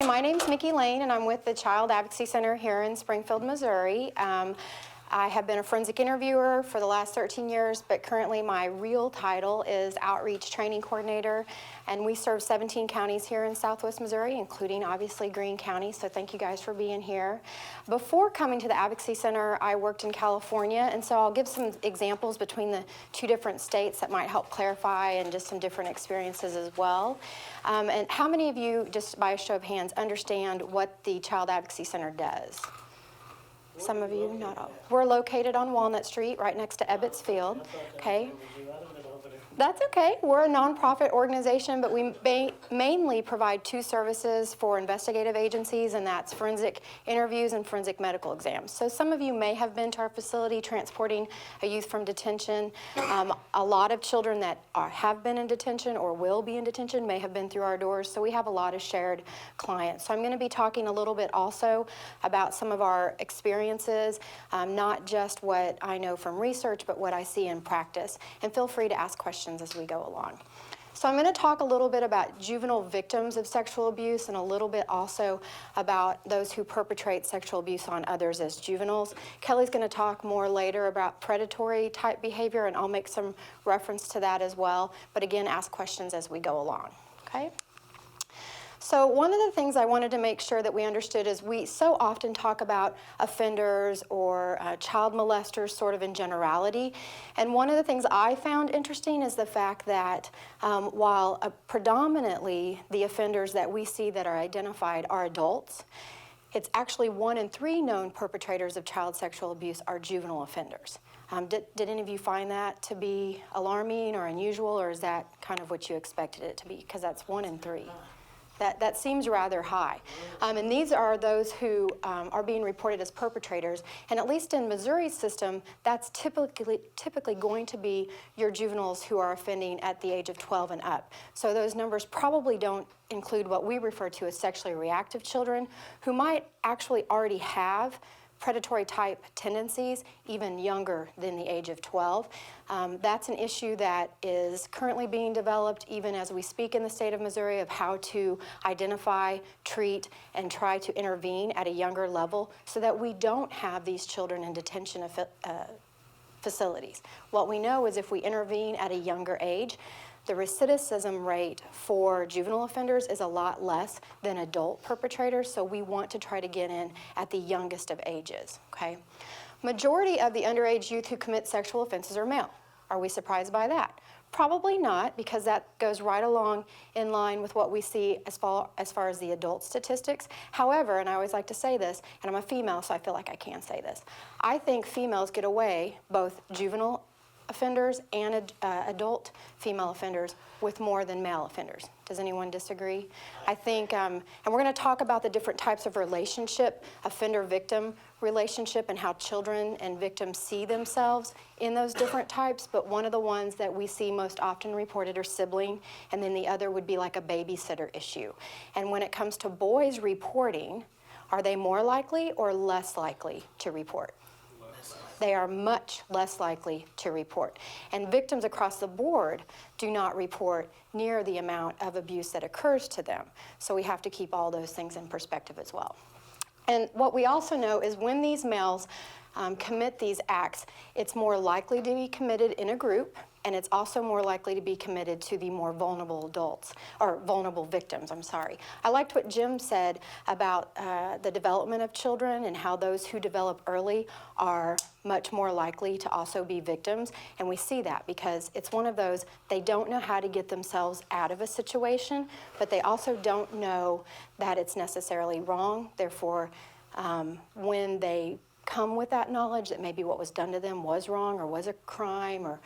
My name's Micky Lane, and I'm with the Child Advocacy Center here in Springfield, Missouri. I have been a forensic interviewer for the last 13 years, but currently my real title is Outreach Training Coordinator, and we serve 17 counties here in Southwest Missouri, including obviously Greene County, so thank you guys for being here. Before coming to the Advocacy Center, I worked in California, and so I'll give some examples between the two different states that might help clarify and just some different experiences as well. And how many of you, just by a show of hands, understand what the Child Advocacy Center does? Some of you, not all. We're located on Walnut Street, right next to Ebbets Field. Okay. That's okay. We're a nonprofit organization, but we mainly provide two services for investigative agencies, and that's forensic interviews and forensic medical exams. So some of you may have been to our facility transporting a youth from detention. A lot of children that have been in detention or will be in detention may have been through our doors, so we have a lot of shared clients. So I'm going to be talking a little bit also about some of our experiences, not just what I know from research, but what I see in practice. And feel free to ask questions as we go along. So I'm going to talk a little bit about juvenile victims of sexual abuse and a little bit also about those who perpetrate sexual abuse on others as juveniles. Kelly's going to talk more later about predatory type behavior, and I'll make some reference to that as well. But again, ask questions as we go along. Okay? So one of the things I wanted to make sure that we understood is we so often talk about offenders or child molesters sort of in generality. And one of the things I found interesting is the fact that while predominantly the offenders that we see that are identified are adults, it's actually 1 in 3 known perpetrators of child sexual abuse are juvenile offenders. Did any of you find that to be alarming or unusual, or is that kind of what you expected it to be? Because that's 1 in 3. That seems rather high. And these are those who are being reported as perpetrators. And at least in Missouri's system, that's typically going to be your juveniles who are offending at the age of 12 and up. So those numbers probably don't include what we refer to as sexually reactive children who might actually already have predatory type tendencies even younger than the age of 12. That's an issue that is currently being developed even as we speak in the state of Missouri of how to identify, treat, and try to intervene at a younger level so that we don't have these children in detention facilities. What we know is if we intervene at a younger age, the recidivism rate for juvenile offenders is a lot less than adult perpetrators, so we want to try to get in at the youngest of ages, okay? Majority of the underage youth who commit sexual offenses are male. Are we surprised by that? Probably not, because that goes right along in line with what we see as far as the adult statistics. However, and I always like to say this, and I'm a female, so I feel like I can say this, I think females get away, both juvenile offenders and adult female offenders, with more than male offenders. Does anyone disagree? I think, and we're going to talk about the different types of relationship, offender-victim relationship, and how children and victims see themselves in those different types, but one of the ones that we see most often reported are sibling, and then the other would be like a babysitter issue. And when it comes to boys reporting, are they more likely or less likely to report? They are much less likely to report. And victims across the board do not report near the amount of abuse that occurs to them. So we have to keep all those things in perspective as well. And what we also know is when these males commit these acts, it's more likely to be committed in a group, and it's also more likely to be committed to the more vulnerable adults, or vulnerable victims, I'm sorry. I liked what Jim said about the development of children and how those who develop early are much more likely to also be victims, and we see that because it's one of those, they don't know how to get themselves out of a situation, but they also don't know that it's necessarily wrong. Therefore, when they come with that knowledge that maybe what was done to them was wrong or was a crime or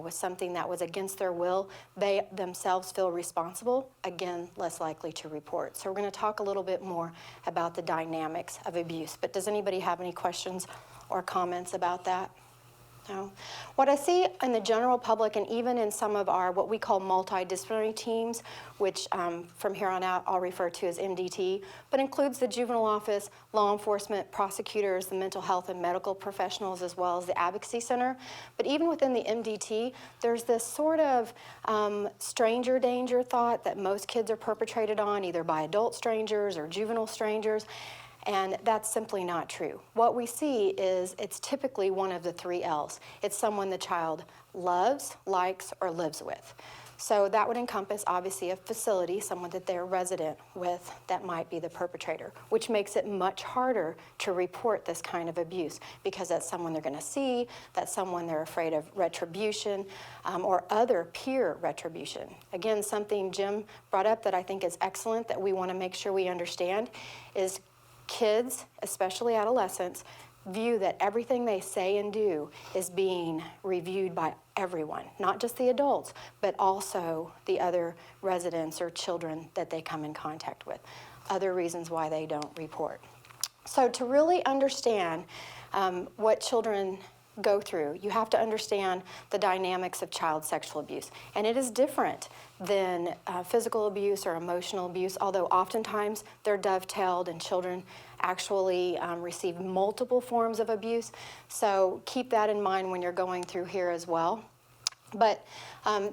was something that was against their will, they themselves feel responsible, again, less likely to report. So we're going to talk a little bit more about the dynamics of abuse. But does anybody have any questions or comments about that? No. What I see in the general public and even in some of our what we call multidisciplinary teams, which from here on out I'll refer to as MDT, but includes the juvenile office, law enforcement, prosecutors, the mental health and medical professionals, as well as the advocacy center. But even within the MDT, there's this sort of stranger danger thought that most kids are perpetrated on either by adult strangers or juvenile strangers. And that's simply not true. What we see is it's typically one of the 3 L's. It's someone the child loves, likes, or lives with. So that would encompass, obviously, a facility, someone that they're resident with that might be the perpetrator, which makes it much harder to report this kind of abuse because that's someone they're going to see, that's someone they're afraid of retribution or other peer retribution. Again, something Jim brought up that I think is excellent that we want to make sure we understand is kids, especially adolescents, view that everything they say and do is being reviewed by everyone, not just the adults, but also the other residents or children that they come in contact with. Other reasons why they don't report. So to really understand what children go through, you have to understand the dynamics of child sexual abuse. And it is different than physical abuse or emotional abuse, although oftentimes they're dovetailed and children actually receive multiple forms of abuse. So keep that in mind when you're going through here as well. But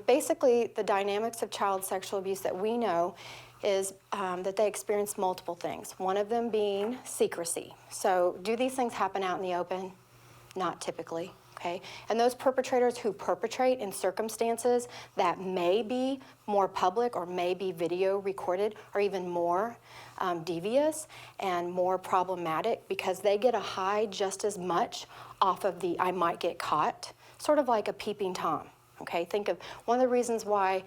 basically the dynamics of child sexual abuse that we know is that they experience multiple things. One of them being secrecy. So do these things happen out in the open? Not typically, okay? And those perpetrators who perpetrate in circumstances that may be more public or may be video recorded are even more devious and more problematic because they get a high just as much off of the I might get caught, sort of like a peeping Tom. Okay, think of one of the reasons why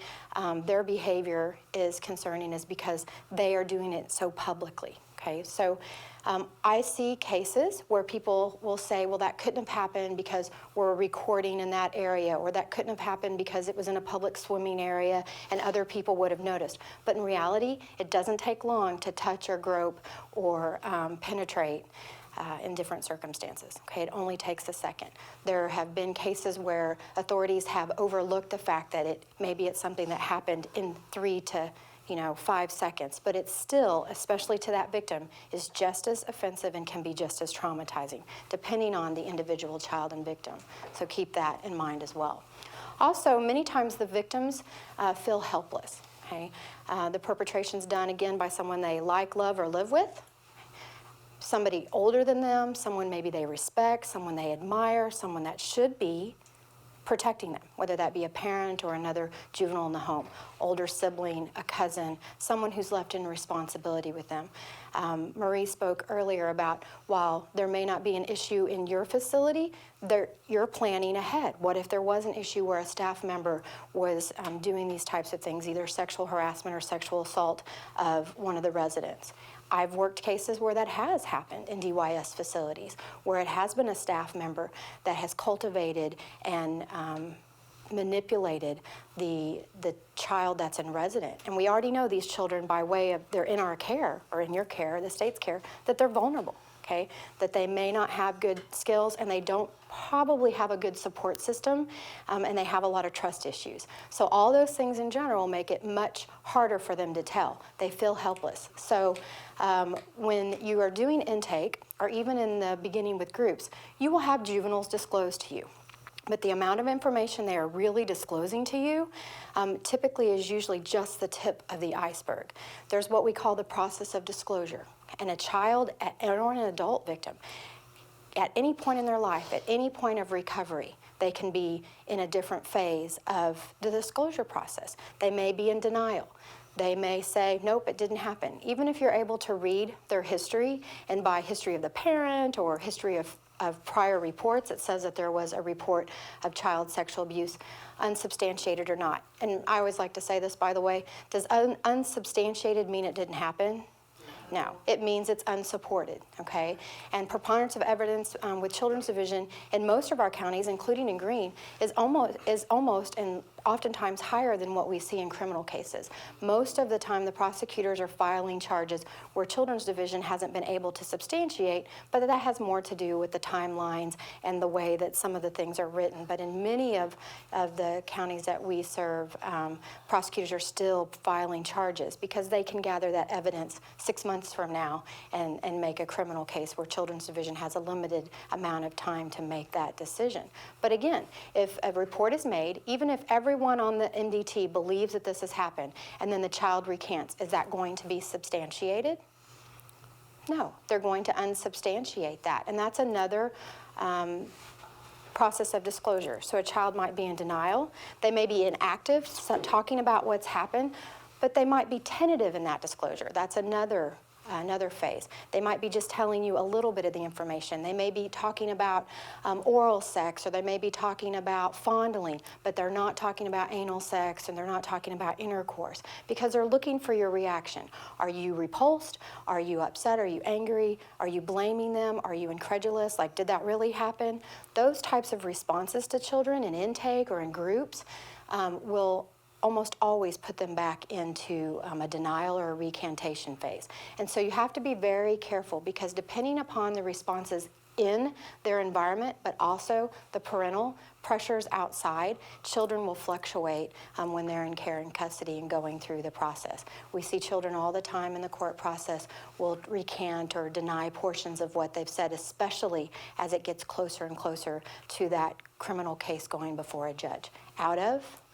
their behavior is concerning is because they are doing it so publicly. Okay, so I see cases where people will say, well, that couldn't have happened because we're recording in that area, or that couldn't have happened because it was in a public swimming area and other people would have noticed. But in reality, it doesn't take long to touch or grope or penetrate in different circumstances. Okay, it only takes a second. There have been cases where authorities have overlooked the fact that maybe it's something that happened in 3 to 5 seconds, but it's still, especially to that victim, is just as offensive and can be just as traumatizing, depending on the individual child and victim. So keep that in mind as well. Also, many times the victims feel helpless. Okay, the perpetration's done again by someone they like, love, or live with. Somebody older than them, someone maybe they respect, someone they admire, someone that should be protecting them, whether that be a parent or another juvenile in the home, older sibling, a cousin, someone who's left in responsibility with them. Marie spoke earlier about while there may not be an issue in your facility, you're planning ahead. What if there was an issue where a staff member was doing these types of things, either sexual harassment or sexual assault of one of the residents? I've worked cases where that has happened in DYS facilities, where it has been a staff member that has cultivated and manipulated the child that's in resident. And we already know these children by way of they're in our care, or in your care, the state's care, that they're vulnerable, okay? That they may not have good skills and they don't probably have a good support system and they have a lot of trust issues. So all those things in general make it much harder for them to tell. They feel helpless. So when you are doing intake, or even in the beginning with groups, you will have juveniles disclosed to you. But the amount of information they are really disclosing to you typically is usually just the tip of the iceberg. There's what we call the process of disclosure. And a child or an adult victim, at any point in their life, at any point of recovery, they can be in a different phase of the disclosure process. They may be in denial. They may say, nope, it didn't happen. Even if you're able to read their history, and by history of the parent or history of prior reports, it says that there was a report of child sexual abuse, unsubstantiated or not. And I always like to say this, by the way, does unsubstantiated mean it didn't happen? No, it means it's unsupported, okay? And preponderance of evidence with Children's Division in most of our counties, including in Greene, is almost, and oftentimes higher than what we see in criminal cases. Most of the time, the prosecutors are filing charges where Children's Division hasn't been able to substantiate, but that has more to do with the timelines and the way that some of the things are written. But in many of the counties that we serve, prosecutors are still filing charges because they can gather that evidence 6 months from now and make a criminal case where Children's Division has a limited amount of time to make that decision. But again, if a report is made, even if everyone on the MDT believes that this has happened, and then the child recants, is that going to be substantiated? No, they're going to unsubstantiate that. And that's another process of disclosure. So a child might be in denial. They may be inactive, talking about what's happened, but they might be tentative in that disclosure. That's another phase. They might be just telling you a little bit of the information. They may be talking about oral sex, or they may be talking about fondling, but they're not talking about anal sex, and they're not talking about intercourse, because they're looking for your reaction. Are you repulsed? Are you upset? Are you angry? Are you blaming them? Are you incredulous? Like, did that really happen? Those types of responses to children in intake or in groups will almost always put them back into a denial or a recantation phase. And so you have to be very careful, because depending upon the responses in their environment, but also the parental pressures outside, children will fluctuate when they're in care and custody and going through the process. We see children all the time in the court process will recant or deny portions of what they've said, especially as it gets closer and closer to that criminal case going before a judge.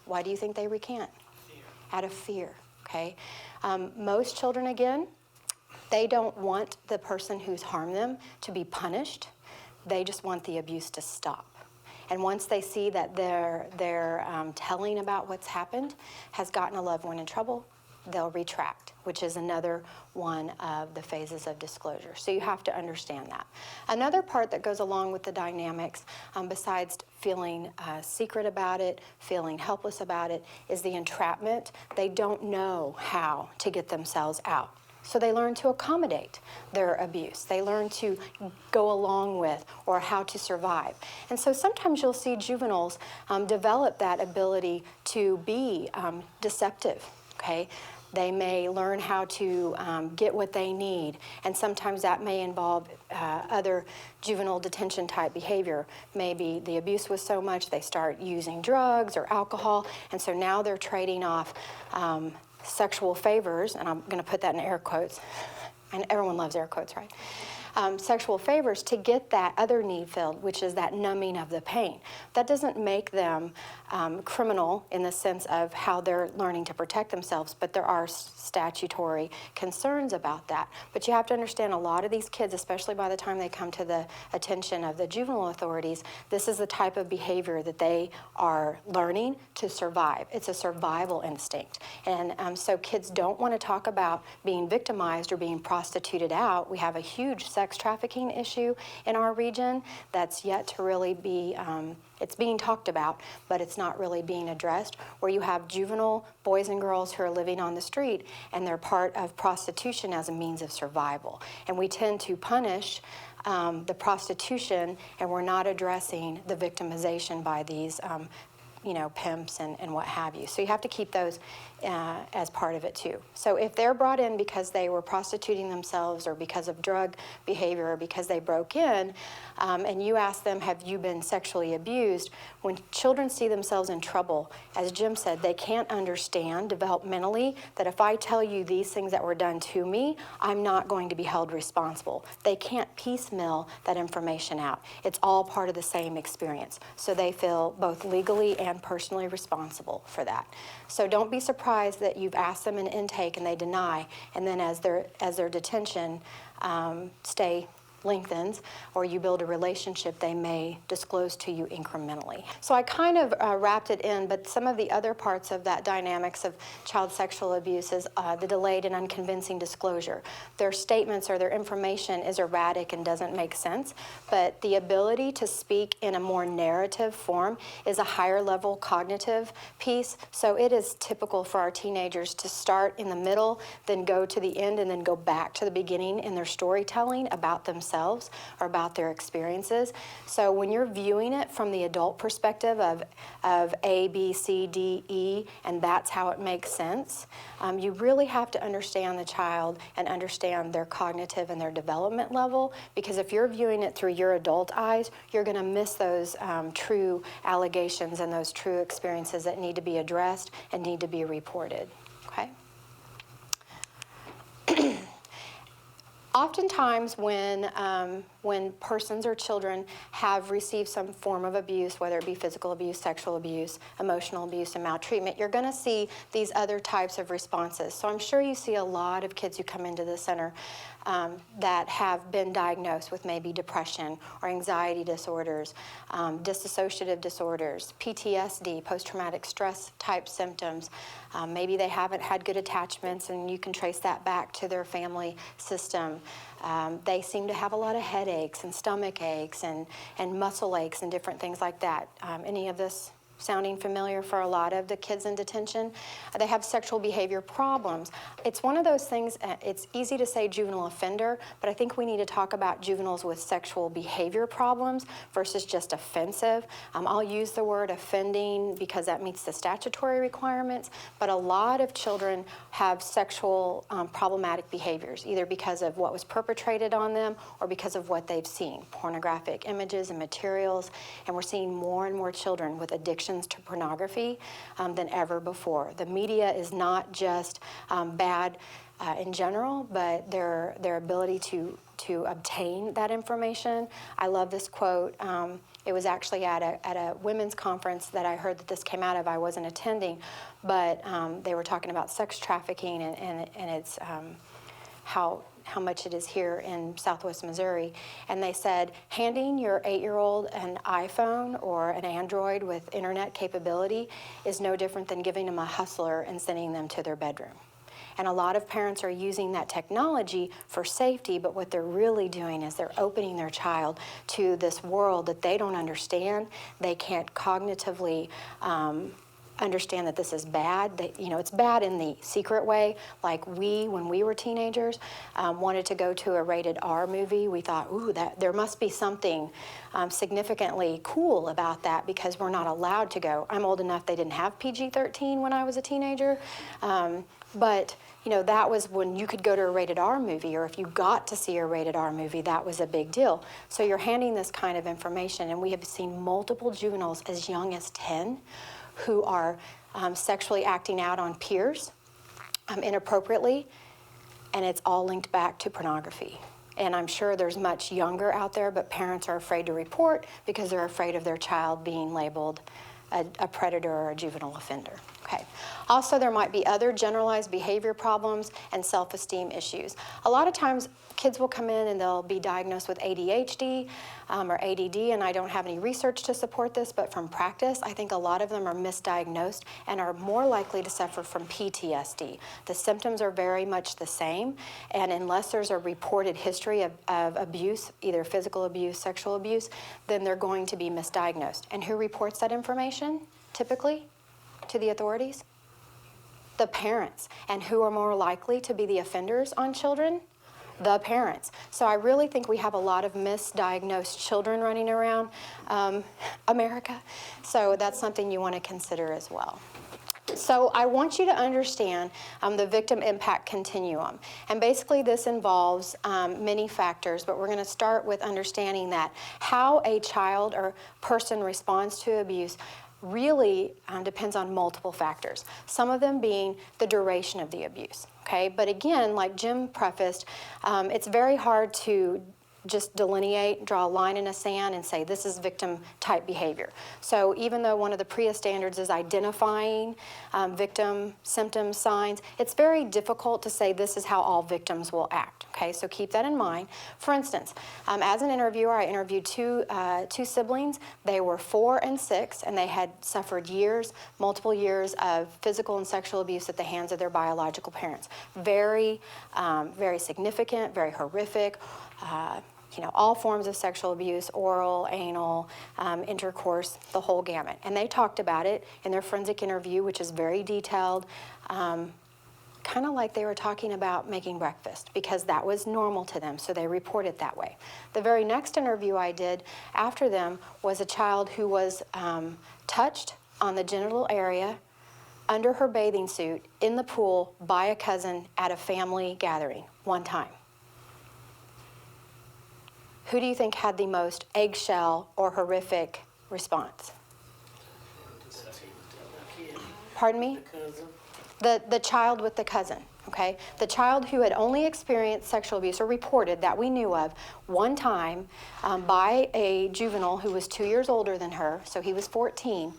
Why do you think they recant? Fear. Out of fear, okay? Most children, again, they don't want the person who's harmed them to be punished. They just want the abuse to stop. And once they see that their telling about what's happened has gotten a loved one in trouble, they'll retract, which is another one of the phases of disclosure. So you have to understand that. Another part that goes along with the dynamics, besides feeling secret about it, feeling helpless about it, is the entrapment. They don't know how to get themselves out. So they learn to accommodate their abuse. They learn to go along with, or how to survive. And so sometimes you'll see juveniles develop that ability to be deceptive, okay? They may learn how to get what they need, and sometimes that may involve other juvenile detention type behavior. Maybe the abuse was so much they start using drugs or alcohol, and so now they're trading off sexual favors, and I'm going to put that in air quotes, and everyone loves air quotes, right? Sexual favors to get that other need filled, which is that numbing of the pain. That doesn't make them criminal in the sense of how they're learning to protect themselves, but there are statutory concerns about that. But you have to understand, a lot of these kids, especially by the time they come to the attention of the juvenile authorities, this is the type of behavior that they are learning to survive. It's a survival instinct. And so kids don't want to talk about being victimized or being prostituted out. We have a huge sex trafficking issue in our region that's yet to really be, it's being talked about, but it's not really being addressed, where you have juvenile boys and girls who are living on the street, and they're part of prostitution as a means of survival. And we tend to punish the prostitution, and we're not addressing the victimization by these pimps and what have you. So you have to keep those as part of it too. So if they're brought in because they were prostituting themselves, or because of drug behavior, or because they broke in, and you ask them, have you been sexually abused? When children see themselves in trouble, as Jim said, they can't understand developmentally that if I tell you these things that were done to me, I'm not going to be held responsible. They can't piecemeal that information out. It's all part of the same experience. So they feel both legally and personally responsible for that. So don't be surprised that you've asked them in intake and they deny, and then as their detention stay lengthens, or you build a relationship, they may disclose to you incrementally. So I kind of wrapped it in, but some of the other parts of that dynamics of child sexual abuse is the delayed and unconvincing disclosure. Their statements or their information is erratic and doesn't make sense, but the ability to speak in a more narrative form is a higher level cognitive piece. So it is typical for our teenagers to start in the middle, then go to the end, and then go back to the beginning in their storytelling about themselves. themselves or about their experiences. So when you're viewing it from the adult perspective of A, B, C, D, E, and that's how it makes sense, you really have to understand the child and understand their cognitive and their development level, because if you're viewing it through your adult eyes, you're going to miss those true allegations and those true experiences that need to be addressed and need to be reported. Okay? Oftentimes when persons or children have received some form of abuse, whether it be physical abuse, sexual abuse, emotional abuse, and maltreatment, you're going to see these other types of responses. So I'm sure you see a lot of kids who come into the center that have been diagnosed with maybe depression or anxiety disorders, dissociative disorders, PTSD, post-traumatic stress type symptoms. Maybe they haven't had good attachments, and you can trace that back to their family system. They seem to have a lot of headaches and stomach aches and muscle aches and different things like that. Any of this sounding familiar for a lot of the kids in detention? They have sexual behavior problems. It's one of those things, it's easy to say juvenile offender, but I think we need to talk about juveniles with sexual behavior problems versus just offensive. I'll use the word offending because that meets the statutory requirements, but a lot of children have sexual problematic behaviors, either because of what was perpetrated on them or because of what they've seen, pornographic images and materials, and we're seeing more and more children with addiction to pornography than ever before. The media is not just bad in general, but their ability to obtain that information. I love this quote. It was actually at a women's conference that I heard that this came out of. I wasn't attending, but they were talking about sex trafficking and it's how much it is here in Southwest Missouri. And they said, handing your 8-year-old an iPhone or an Android with internet capability is no different than giving them a hustler and sending them to their bedroom. And a lot of parents are using that technology for safety, but what they're really doing is they're opening their child to this world that they don't understand. They can't cognitively understand that this is bad. That, you know, it's bad in the secret way. Like when we were teenagers, wanted to go to a rated R movie. We thought, ooh, that there must be something significantly cool about that because we're not allowed to go. I'm old enough, they didn't have PG-13 when I was a teenager. But you know, that was when you could go to a rated R movie, or if you got to see a rated R movie, that was a big deal. So you're handing this kind of information, and we have seen multiple juveniles as young as 10 who are sexually acting out on peers inappropriately, and it's all linked back to pornography. And I'm sure there's much younger out there, but parents are afraid to report because they're afraid of their child being labeled a predator or a juvenile offender. Okay. Also, there might be other generalized behavior problems and self-esteem issues. A lot of times, kids will come in and they'll be diagnosed with ADHD or ADD, and I don't have any research to support this, but from practice, I think a lot of them are misdiagnosed and are more likely to suffer from PTSD. The symptoms are very much the same, and unless there's a reported history of abuse, either physical abuse, sexual abuse, then they're going to be misdiagnosed. And who reports that information, typically, to the authorities? The parents. And who are more likely to be the offenders on children? The parents. So I really think we have a lot of misdiagnosed children running around America. So that's something you want to consider as well. So I want you to understand the victim impact continuum. And basically this involves many factors, but we're going to start with understanding that how a child or person responds to abuse really depends on multiple factors, some of them being the duration of the abuse, okay? But again, like Jim prefaced, it's very hard to just delineate, draw a line in the sand and say this is victim type behavior. So even though one of the PREA standards is identifying victim symptoms, signs, it's very difficult to say this is how all victims will act, okay? So keep that in mind. For instance, as an interviewer, I interviewed two siblings. They were 4 and 6, and they had suffered years, multiple years of physical and sexual abuse at the hands of their biological parents. Very, very significant, very horrific. You know, all forms of sexual abuse, oral, anal, intercourse, the whole gamut. And they talked about it in their forensic interview, which is very detailed. kind of like they were talking about making breakfast because that was normal to them, so they reported that way. The very next interview I did after them was a child who was touched on the genital area under her bathing suit in the pool by a cousin at a family gathering one time. Who do you think had the most eggshell or horrific response? Pardon me? The child with the cousin, okay? The child who had only experienced sexual abuse or reported that we knew of one time by a juvenile who was 2 years older than her, so he was 14.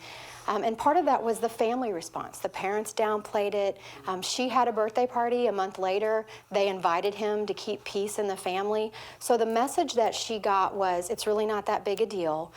And part of that was the family response. The parents downplayed it. She had a birthday party a month later. They invited him to keep peace in the family. So the message that she got was, it's really not that big a deal.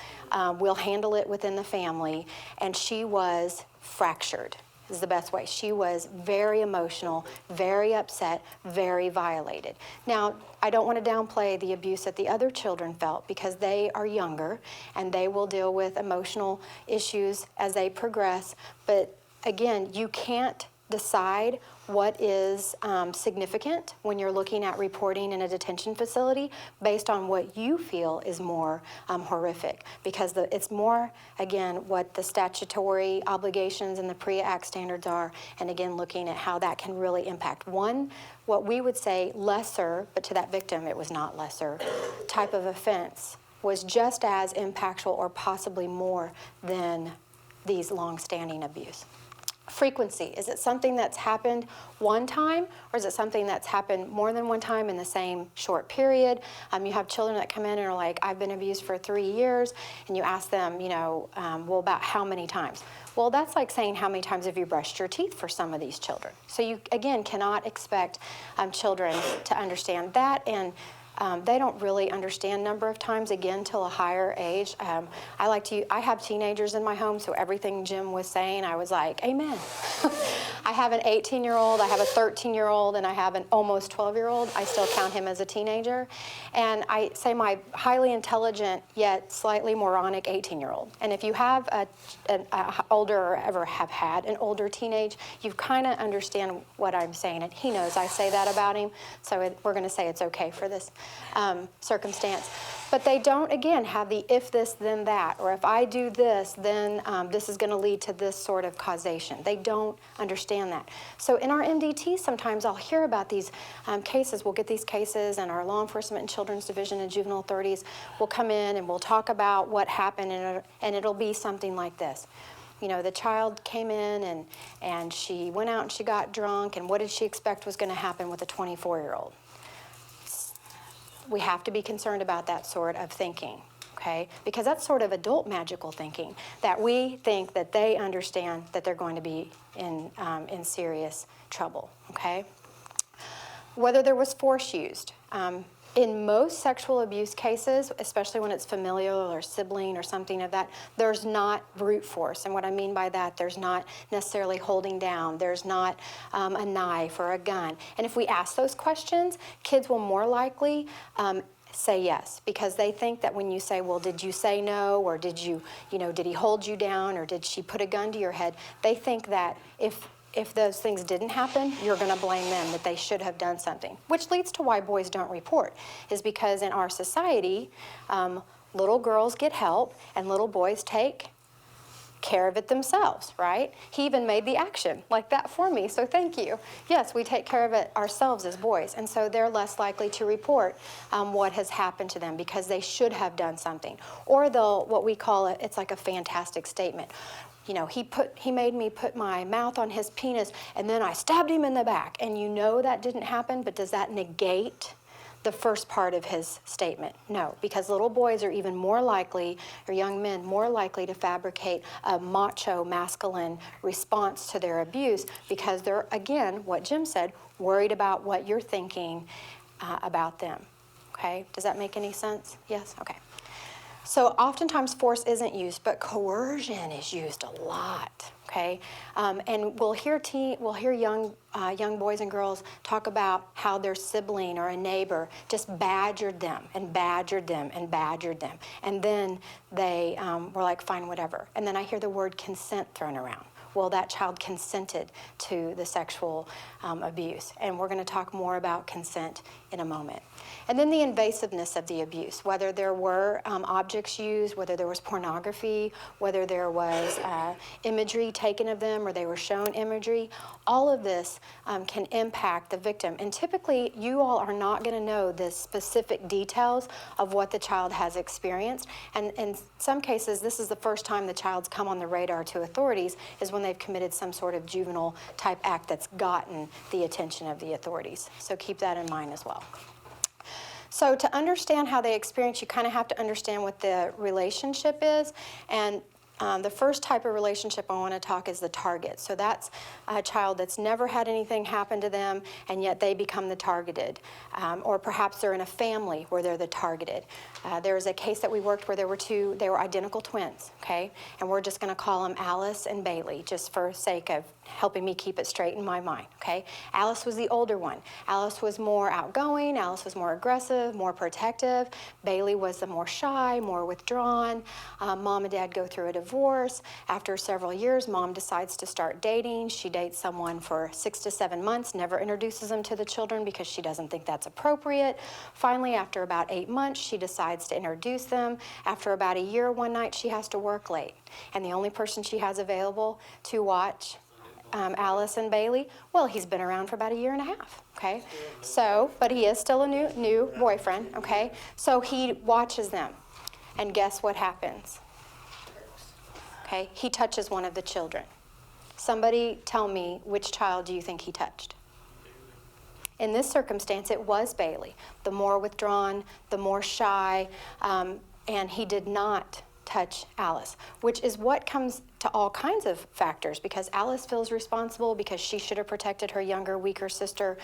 We'll handle it within the family. And she was fractured, is the best way. She was very emotional, very upset, very violated. Now, I don't want to downplay the abuse that the other children felt because they are younger and they will deal with emotional issues as they progress. But again, you can't decide what is significant when you're looking at reporting in a detention facility based on what you feel is more horrific, because it's more, again, what the statutory obligations and the PREA Act standards are, and again, looking at how that can really impact. One, what we would say lesser, but to that victim it was not lesser, type of offense was just as impactful or possibly more than these long-standing abuse. Frequency, is it something that's happened one time, or is it something that's happened more than one time in the same short period? You have children that come in and are like, I've been abused for 3 years, and you ask them, well, about how many times? Well, that's like saying how many times have you brushed your teeth for some of these children. So you, again, cannot expect children to understand that, and they don't really understand number of times, again, till a higher age. I have teenagers in my home, so everything Jim was saying, I was like, amen. I have an 18-year-old, I have a 13-year-old, and I have an almost 12-year-old. I still count him as a teenager. And I say my highly intelligent, yet slightly moronic 18-year-old. And if you have an older, or ever have had an older teenage, you kind of understand what I'm saying. And he knows I say that about him, so we're going to say it's okay for this circumstance. But they don't, again, have the if this, then that, or if I do this, then this is going to lead to this sort of causation. They don't understand that. So in our MDT, sometimes I'll hear about these cases. We'll get these cases, and our Law Enforcement and Children's Division and Juvenile Authorities will come in and we'll talk about what happened, and it'll be something like this. The child came in and she went out and she got drunk, and what did she expect was going to happen with a 24-year-old? We have to be concerned about that sort of thinking, okay? Because that's sort of adult magical thinking, that we think that they understand that they're going to be in serious trouble, okay? Whether there was force used. In most sexual abuse cases, especially when it's familial or sibling or something of that, there's not brute force. And what I mean by that, there's not necessarily holding down. There's not a knife or a gun. And if we ask those questions, kids will more likely say yes, because they think that when you say, well, did you say no, or did he hold you down, or did she put a gun to your head, they think that if those things didn't happen, you're going to blame them, that they should have done something. Which leads to why boys don't report, is because in our society, little girls get help and little boys take care of it themselves, right? He even made the action like that for me, so thank you. Yes, we take care of it ourselves as boys, and so they're less likely to report what has happened to them because they should have done something. Or they'll, what we call it, it's like a fantastic statement. He made me put my mouth on his penis, and then I stabbed him in the back. And that didn't happen, but does that negate the first part of his statement? No, because little boys are even more likely, or young men, more likely to fabricate a macho, masculine response to their abuse because they're, again, what Jim said, worried about what you're thinking about them. Okay, does that make any sense? Yes? Okay. So oftentimes force isn't used, but coercion is used a lot, okay? And we'll hear young boys and girls talk about how their sibling or a neighbor just badgered them and badgered them and badgered them. And then they were like, fine, whatever. And then I hear the word consent thrown around. well, that child consented to the sexual abuse. And we're going to talk more about consent in a moment. And then the invasiveness of the abuse, whether there were objects used, whether there was pornography, whether there was imagery taken of them or they were shown imagery, all of this can impact the victim. And typically, you all are not going to know the specific details of what the child has experienced. And in some cases, this is the first time the child's come on the radar to authorities, is when they've committed some sort of juvenile type act that's gotten the attention of the authorities. So keep that in mind as well. So to understand how they experience, you kind of have to understand what the relationship is. And the first type of relationship I want to talk is the target. So that's a child that's never had anything happen to them, and yet they become the targeted. Or perhaps they're in a family where they're the targeted. There was a case that we worked where they were identical twins, okay? And we're just going to call them Alice and Bailey, just for sake of helping me keep it straight in my mind, okay? Alice was the older one. Alice was more outgoing. Alice was more aggressive, more protective. Bailey was the more shy, more withdrawn. Mom and Dad go through a divorce. After several years, Mom decides to start dating. She dates someone for 6 to 7 months, never introduces them to the children because she doesn't think that's appropriate. Finally, after about 8 months, she decides to introduce them. After about a year, one night, she has to work late. And the only person she has available to watch Alice and Bailey, well, he's been around for about a year and a half, okay? So, but he is still a new boyfriend, okay? So he watches them, and guess what happens? Okay, he touches one of the children. Somebody tell me, which child do you think he touched? In this circumstance, it was Bailey, the more withdrawn, the more shy, and he did not touch Alice, which is what comes to all kinds of factors, because Alice feels responsible because she should have protected her younger, weaker sister.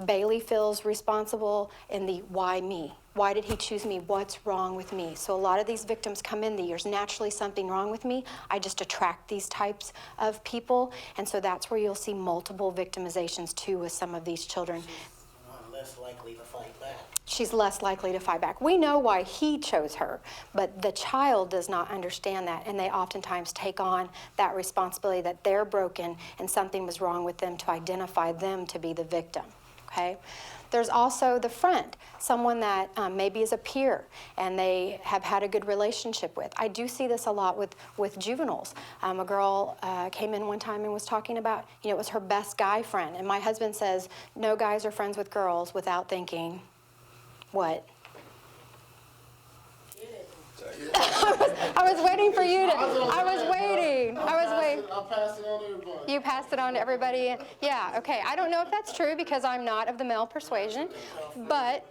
Bailey feels responsible in the why me? Why did he choose me? What's wrong with me? So a lot of these victims come in, there's naturally something wrong with me. I just attract these types of people. And so that's where you'll see multiple victimizations too with some of these children. She's less likely to fight back. She's less likely to fight back. We know why he chose her, but the child does not understand that, and they oftentimes take on that responsibility that they're broken and something was wrong with them to identify them to be the victim, okay? There's also the friend, someone that maybe is a peer and they have had a good relationship with. I do see this a lot with juveniles. A girl came in one time and was talking about, it was her best guy friend, and my husband says, no guys are friends with girls, without thinking, what? I was waiting for you to, I was waiting. I'll pass it on to everybody. You passed it on to everybody? Yeah, okay. I don't know if that's true because I'm not of the male persuasion, but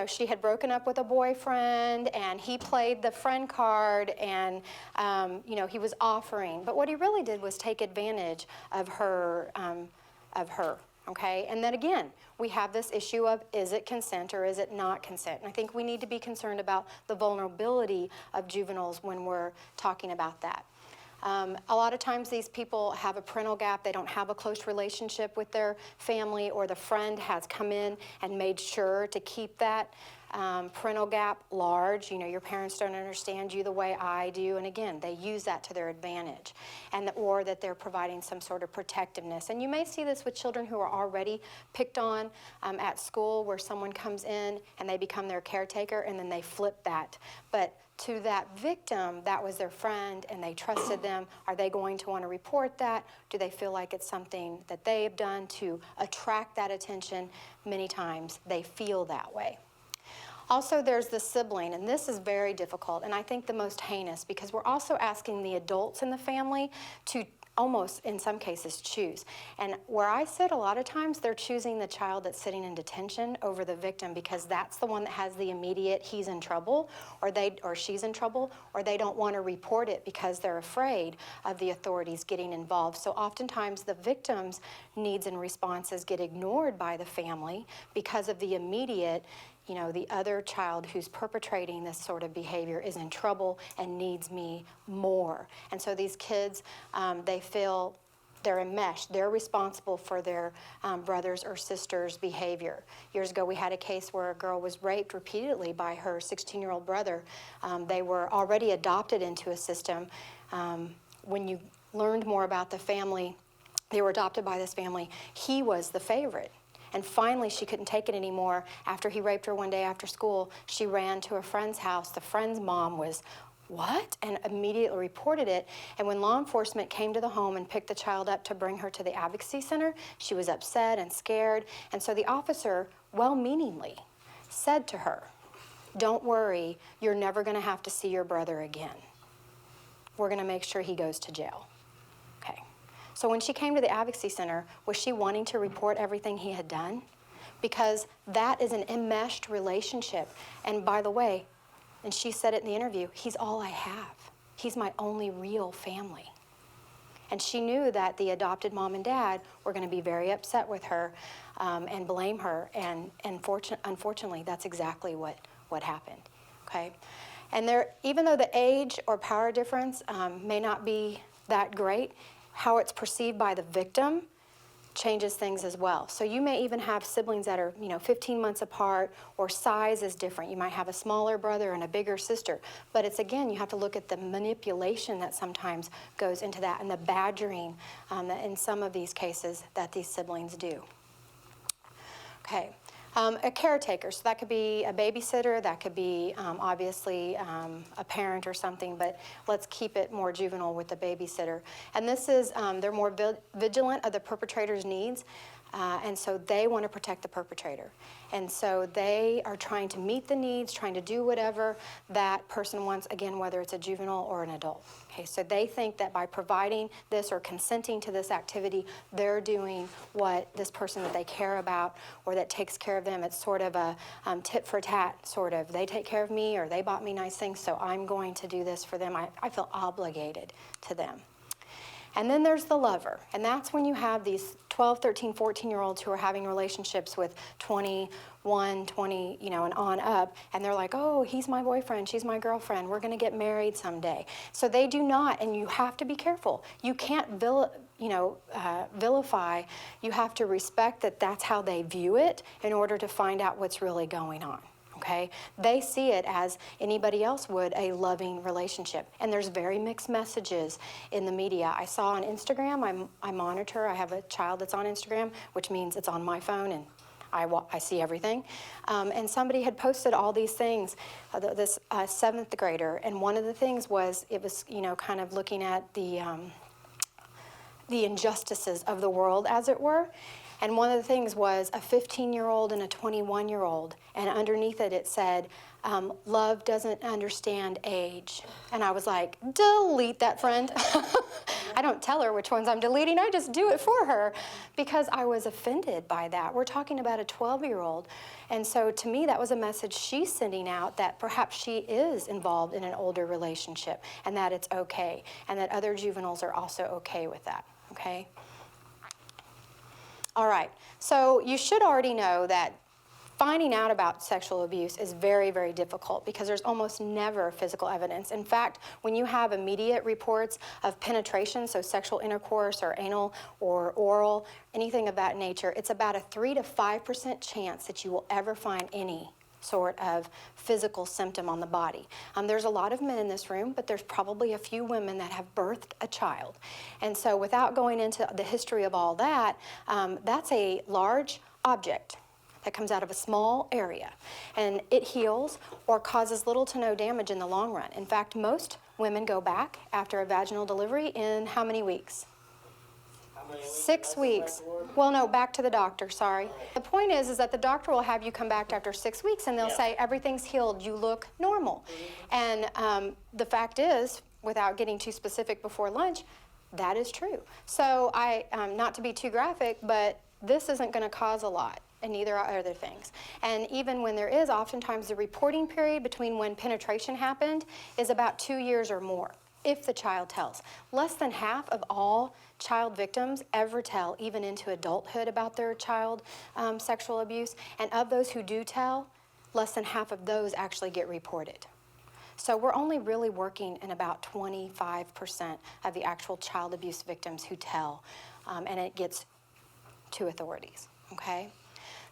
she had broken up with a boyfriend and he played the friend card and, he was offering. But what he really did was take advantage of her, okay? And then again, we have this issue of, is it consent or is it not consent? And I think we need to be concerned about the vulnerability of juveniles when we're talking about that. A lot of times these people have a parental gap. They don't have a close relationship with their family, or the friend has come in and made sure to keep that parental gap large. Your parents don't understand you the way I do, and again, they use that to their advantage, or that they're providing some sort of protectiveness. And you may see this with children who are already picked on at school, where someone comes in and they become their caretaker, and then they flip that. But to that victim, that was their friend and they trusted them. Are they going to want to report that? Do they feel like it's something that they have done to attract that attention? Many times they feel that way. Also, there's the sibling, and this is very difficult, and I think the most heinous, because we're also asking the adults in the family to almost, in some cases, choose. And where I sit, a lot of times, they're choosing the child that's sitting in detention over the victim, because that's the one that has the immediate, he's in trouble, or she's in trouble, or they don't want to report it because they're afraid of the authorities getting involved. So oftentimes, the victim's needs and responses get ignored by the family because of the immediate, the other child who's perpetrating this sort of behavior is in trouble and needs me more. And so these kids, they feel they're enmeshed. They're responsible for their brother's or sister's behavior. Years ago, we had a case where a girl was raped repeatedly by her 16-year-old brother. They were already adopted into a system. When you learned more about the family, they were adopted by this family. He was the favorite. And finally, she couldn't take it anymore. After he raped her one day after school, she ran to a friend's house. The friend's mom was, "What?" and immediately reported it. And when law enforcement came to the home and picked the child up to bring her to the advocacy center, she was upset and scared. And so the officer, well-meaningly, said to her, "Don't worry, you're never going to have to see your brother again. We're going to make sure he goes to jail." Okay. So when she came to the advocacy center, was she wanting to report everything he had done? Because that is an enmeshed relationship. And by the way, and she said it in the interview, he's all I have. He's my only real family. And she knew that the adopted mom and dad were going to be very upset with her and blame her. And unfortunately, that's exactly what happened. Okay? And there, even though the age or power difference may not be that great, how it's perceived by the victim changes things as well. So you may even have siblings that are, 15 months apart, or size is different. You might have a smaller brother and a bigger sister. But it's, again, you have to look at the manipulation that sometimes goes into that and the badgering that in some of these cases that these siblings do. Okay. A caretaker, so that could be a babysitter, that could be obviously a parent or something, but let's keep it more juvenile with the babysitter. And this is, they're more vigilant of the perpetrator's needs, and so they want to protect the perpetrator. And so they are trying to meet the needs, trying to do whatever that person wants, again, whether it's a juvenile or an adult. Okay, so they think that by providing this or consenting to this activity, they're doing what this person that they care about or that takes care of them. It's sort of a tit for tat, sort of. They take care of me or they bought me nice things, so I'm going to do this for them. I feel obligated to them. And then there's the lover, and that's when you have these 12, 13, 14-year-olds who are having relationships with 21, 20, and on up, and they're like, "Oh, he's my boyfriend, she's my girlfriend, we're going to get married someday." So they do not, and you have to be careful. You can't vilify. You have to respect that that's how they view it in order to find out what's really going on. Okay? They see it as anybody else would, a loving relationship. And there's very mixed messages in the media. I saw on Instagram, I monitor, I have a child that's on Instagram, which means it's on my phone and I see everything. And somebody had posted all these things, this seventh grader, and one of the things was, it was, kind of looking at the injustices of the world, as it were. And one of the things was a 15-year-old and a 21-year-old, and underneath it, it said, "Love doesn't understand age." And I was like, delete that, friend. I don't tell her which ones I'm deleting, I just do it for her, because I was offended by that. We're talking about a 12-year-old, and so to me, that was a message she's sending out that perhaps she is involved in an older relationship, and that it's okay, and that other juveniles are also okay with that, okay? All right, so you should already know that finding out about sexual abuse is very, very difficult because there's almost never physical evidence. In fact, when you have immediate reports of penetration, so sexual intercourse or anal or oral, anything of that nature, it's about a 3 to 5% chance that you will ever find any sort of physical symptom on the body. There's a lot of men in this room, but there's probably a few women that have birthed a child. And so without going into the history of all that, that's a large object that comes out of a small area, and it heals or causes little to no damage in the long run. In fact, most women go back after a vaginal delivery in how many weeks? 6 weeks. Well, no, back to the doctor, sorry. The point is that the doctor will have you come back after 6 weeks and they'll say, everything's healed, you look normal. And the fact is, without getting too specific before lunch, that is true. So not to be too graphic, but this isn't going to cause a lot, and neither are other things. And even when there is, oftentimes the reporting period between when penetration happened is about 2 years or more, if the child tells. Less than half of all child victims ever tell, even into adulthood, about their child sexual abuse. And of those who do tell, less than half of those actually get reported. So we're only really working in about 25% of the actual child abuse victims who tell and it gets to authorities, okay?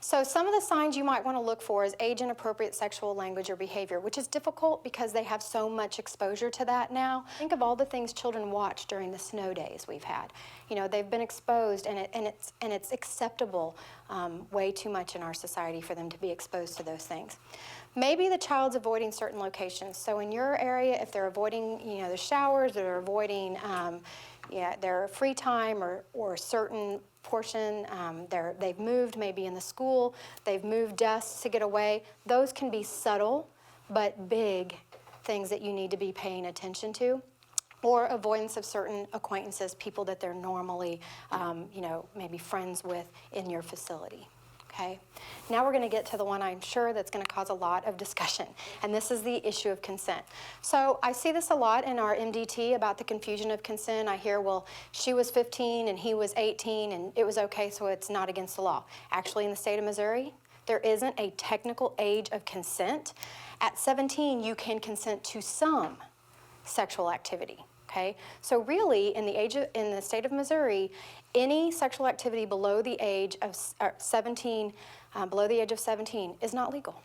So some of the signs you might want to look for is age-inappropriate sexual language or behavior, which is difficult because they have so much exposure to that now. Think of all the things children watch during the snow days we've had. You know, they've been exposed, and it's acceptable way too much in our society for them to be exposed to those things. Maybe the child's avoiding certain locations. So in your area, if they're avoiding, you know, the showers, they're avoiding their free time or certain portion, they've moved maybe in the school, they've moved desks to get away. Those can be subtle but big things that you need to be paying attention to. Or avoidance of certain acquaintances, people that they're normally, maybe friends with in your facility. Okay. Now we're going to get to the one I'm sure that's going to cause a lot of discussion, and this is the issue of consent. So I see this a lot in our MDT about the confusion of consent. I hear, well, she was 15 and he was 18 and it was okay, so it's not against the law. Actually, in the state of Missouri, there isn't a technical age of consent. At 17, you can consent to some sexual activity. Okay, so really, in the state of Missouri, any sexual activity below the age of 17, is not legal.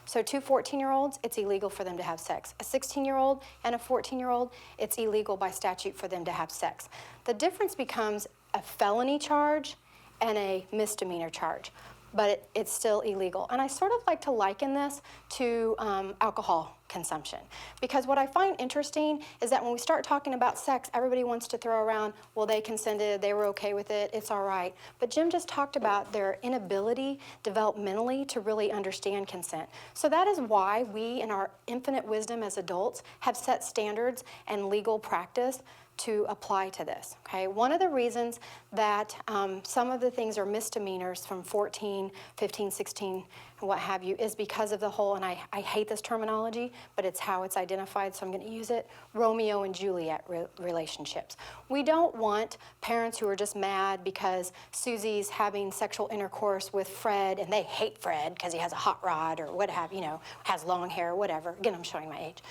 So two 14-year-olds, it's illegal for them to have sex. A 16-year-old and a 14-year-old, it's illegal by statute for them to have sex. The difference becomes a felony charge and a misdemeanor charge, but it's still illegal. And I sort of like to liken this to alcohol consumption, because what I find interesting is that when we start talking about sex, everybody wants to throw around, well, they consented, they were okay with it, it's all right. But Jim just talked about their inability developmentally to really understand consent. So that is why we, in our infinite wisdom as adults, have set standards and legal practice to apply to this, okay? One of the reasons that some of the things are misdemeanors from 14, 15, 16, and what have you, is because of the whole, and I hate this terminology, but it's how it's identified, so I'm gonna use it, Romeo and Juliet relationships. We don't want parents who are just mad because Susie's having sexual intercourse with Fred, and they hate Fred because he has a hot rod or what have you, has long hair, whatever. Again, I'm showing my age.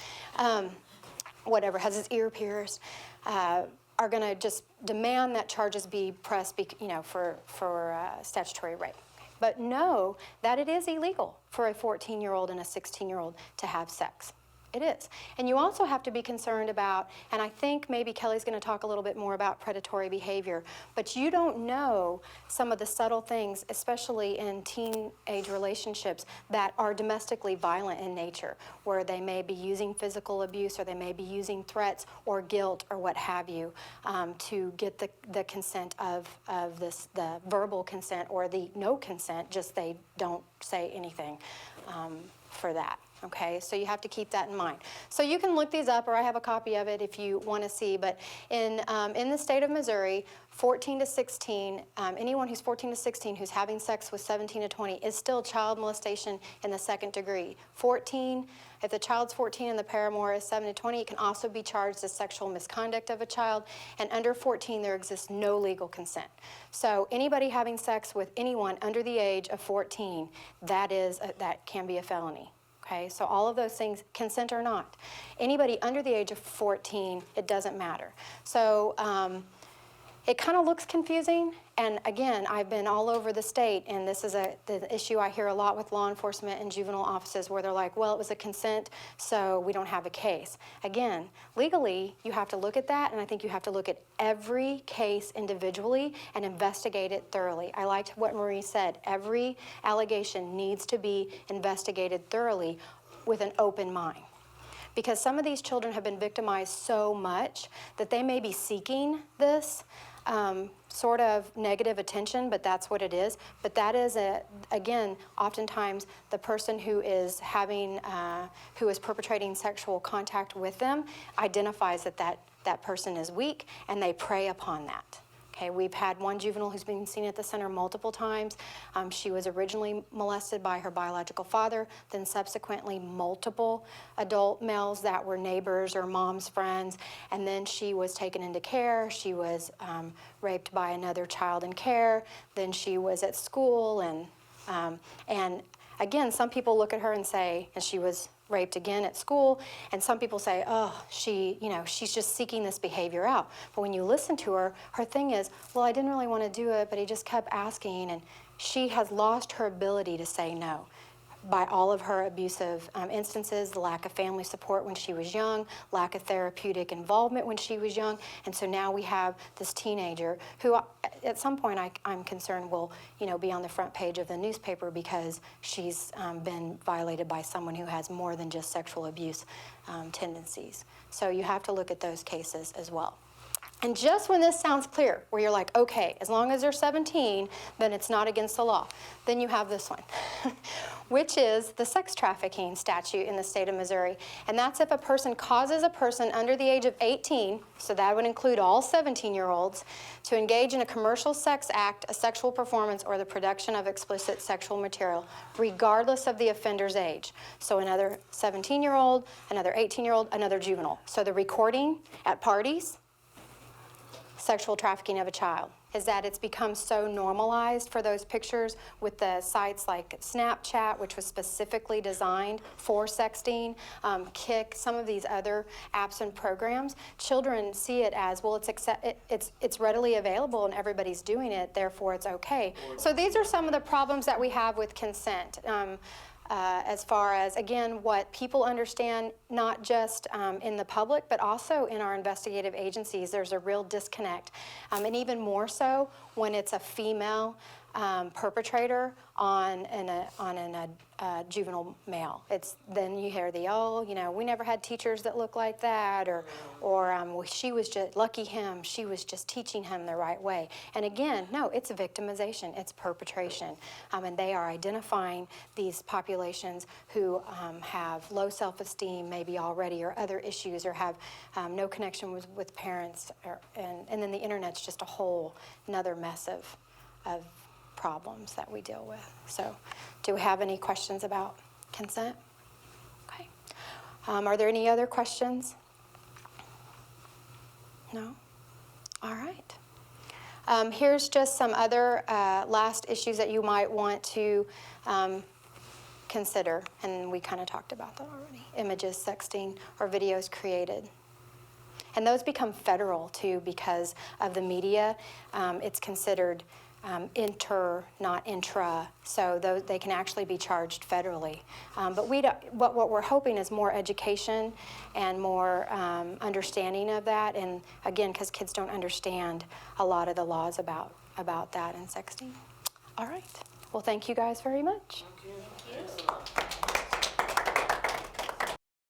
Whatever, has his ear pierced, are going to just demand that charges be pressed, for statutory rape. But know that it is illegal for a 14-year-old and a 16-year-old to have sex. It is. And you also have to be concerned about, and I think maybe Kelly's going to talk a little bit more about predatory behavior, but you don't know some of the subtle things, especially in teenage relationships, that are domestically violent in nature, where they may be using physical abuse or they may be using threats or guilt or what have you to get the consent of the verbal consent or the no consent, just they don't say anything for that. Okay, so you have to keep that in mind. So you can look these up, or I have a copy of it if you want to see. But in the state of Missouri, 14 to 16, anyone who's 14 to 16 who's having sex with 17 to 20 is still child molestation in the second degree. 14, if the child's 14 and the paramour is 7 to 20, it can also be charged as sexual misconduct of a child. And under 14, there exists no legal consent. So anybody having sex with anyone under the age of 14, that can be a felony. Okay, so all of those things, consent or not. Anybody under the age of 14, it doesn't matter. So it kind of looks confusing, and again, I've been all over the state, and this is the issue I hear a lot with law enforcement and juvenile offices, where they're like, well, it was a consent, so we don't have a case. Again, legally, you have to look at that, and I think you have to look at every case individually and investigate it thoroughly. I liked what Marie said. Every allegation needs to be investigated thoroughly with an open mind. Because some of these children have been victimized so much that they may be seeking this sort of negative attention, but that's what it is. But that is, again, oftentimes the person who is perpetrating sexual contact with them identifies that person is weak, and they prey upon that. Okay, we've had one juvenile who's been seen at the center multiple times. She was originally molested by her biological father, then subsequently multiple adult males that were neighbors or mom's friends, and then she was taken into care. She was raped by another child in care. Then she was at school, and again, some people look at her and say, and she was raped again at school, and some people say, oh, she's just seeking this behavior out. But when you listen to her, her thing is, well, I didn't really want to do it, but he just kept asking, and she has lost her ability to say no by all of her abusive instances, the lack of family support when she was young, lack of therapeutic involvement when she was young, and so now we have this teenager who, at some point, I'm concerned will, be on the front page of the newspaper because she's been violated by someone who has more than just sexual abuse tendencies. So you have to look at those cases as well. And just when this sounds clear, where you're like, okay, as long as they're 17, then it's not against the law, then you have this one, which is the sex trafficking statute in the state of Missouri. And that's if a person causes a person under the age of 18, so that would include all 17-year-olds, to engage in a commercial sex act, a sexual performance, or the production of explicit sexual material, regardless of the offender's age. So another 17-year-old, another 18-year-old, another juvenile. So the recording at parties, sexual trafficking of a child, is that it's become so normalized for those pictures with the sites like Snapchat, which was specifically designed for sexting, Kik, some of these other apps and programs. Children see it as, well, it's readily available and everybody's doing it, therefore it's okay. So these are some of the problems that we have with consent. As far as, again, what people understand, not just in the public, but also in our investigative agencies, there's a real disconnect. And even more so when it's a female perpetrator on a juvenile male. Then you hear we never had teachers that look like that, or well, she was just, lucky him, she was just teaching him the right way. And again, no, it's victimization, it's perpetration. And they are identifying these populations who have low self-esteem maybe already, or other issues, or have no connection with parents, and then the internet's just a whole another mess of problems that we deal with. So, do we have any questions about consent? Okay. Are there any other questions? No? All right. Here's just some other last issues that you might want to consider, and we kind of talked about that already. Images, sexting, or videos created. And those become federal, too, because of the media. It's considered inter, not intra, so they can actually be charged federally. But what we're hoping is more education and more understanding of that, and again, because kids don't understand a lot of the laws about that and sexting. All right. Well, thank you guys very much. Thank you.